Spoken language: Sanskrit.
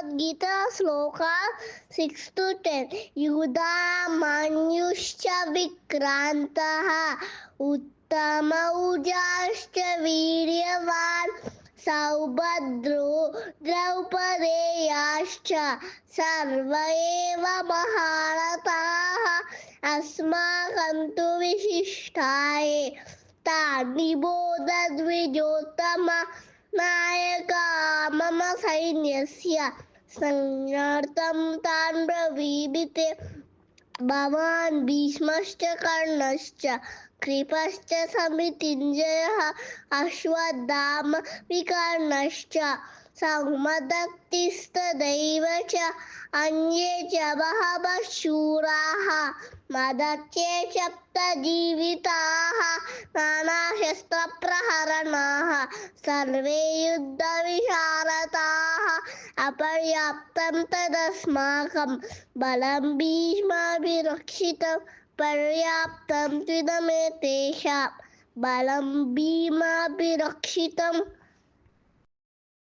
भगवद्गीता श्लोका 6 to 10. युधामन्युश्च विक्रान्तः उत्तमौजाश्च वीर्यवान् सौभद्रो द्रौपदेयाश्च सर्व एव महारथाः अस्माकं तु विशिष्टाये तान् निबोध नायका मम सैन्यस्य संज्ञार्थं तान् ब्रवीमि भवान् भीष्मश्च कर्णश्च कृपश्च समितिञ्जयः अश्वत्थामा विकर्णश्च सौमदत्तिस्तथैव च अन्ये च बहवः शूराः मदर्चे सप्तजीविताः नानाशस्त्रप्रहरणाः सर्वे युद्धविशारदाः अपर्याप्तं तदस्माकं बलं भीष्माभिरक्षितं पर्याप्तं त्विदमेतेषां बलं भीमाभिरक्षितम्